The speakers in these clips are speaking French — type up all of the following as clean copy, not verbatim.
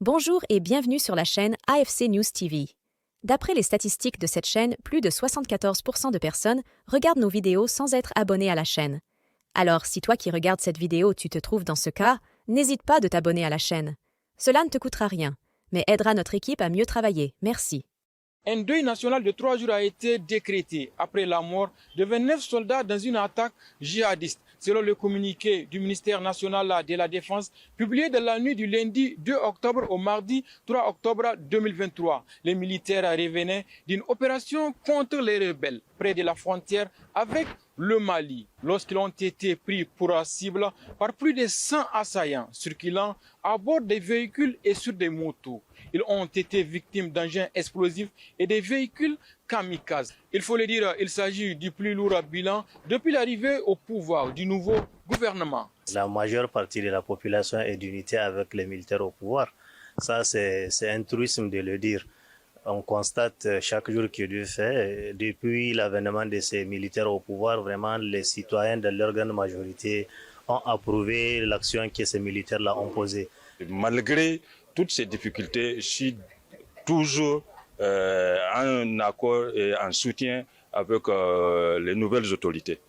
Bonjour et bienvenue sur la chaîne AFC News TV. D'après les statistiques de cette chaîne, plus de 74% de personnes regardent nos vidéos sans être abonnées à la chaîne. Alors, si toi qui regardes cette vidéo, tu te trouves dans ce cas, n'hésite pas de t'abonner à la chaîne. Cela ne te coûtera rien, mais aidera notre équipe à mieux travailler. Merci. Un deuil national de 3 jours a été décrété après la mort de 29 soldats dans une attaque djihadiste, selon le communiqué du ministère national de la Défense publié dans la nuit du lundi 2 octobre au mardi 3 octobre 2023. Les militaires revenaient d'une opération contre les rebelles près de la frontière avec le Mali, lorsqu'ils ont été pris pour cible par plus de 100 assaillants circulant à bord des véhicules et sur des motos. Ils ont été victimes d'engins explosifs et des véhicules kamikazes. Il faut le dire, il s'agit du plus lourd bilan depuis l'arrivée au pouvoir du nouveau gouvernement. La majeure partie de la population est d'unité avec les militaires au pouvoir. Ça, c'est un truisme de le dire. On constate chaque jour que Dieu fait, depuis l'avènement de ces militaires au pouvoir, vraiment les citoyens de leur grande majorité ont approuvé l'action que ces militaires-là ont posée. Malgré toutes ces difficultés, je suis toujours en accord et en soutien avec les nouvelles autorités.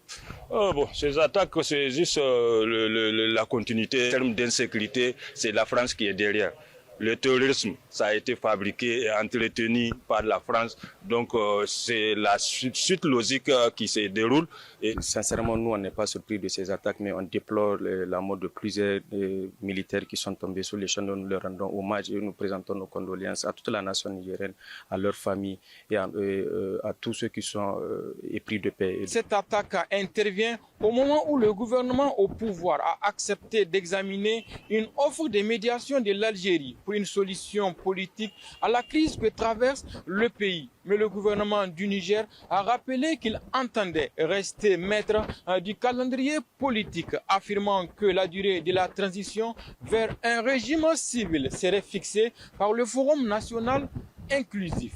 Ces attaques, c'est juste la continuité. En termes d'insécurité, c'est la France qui est derrière. Le terrorisme, ça a été fabriqué et entretenu par la France. Donc, c'est la suite logique qui se déroule. Et sincèrement, nous, on n'est pas surpris de ces attaques, mais on déplore la mort de plusieurs militaires qui sont tombés sur les champs. Nous leur rendons hommage et nous présentons nos condoléances à toute la nation nigérienne, à leurs familles et à tous ceux qui sont épris de paix. Cette attaque intervient au moment où le gouvernement au pouvoir a accepté d'examiner une offre de médiation de l'Algérie pour une solution politique à la crise que traverse le pays. Mais le gouvernement du Niger a rappelé qu'il entendait rester maître du calendrier politique, affirmant que la durée de la transition vers un régime civil serait fixée par le Forum national inclusif.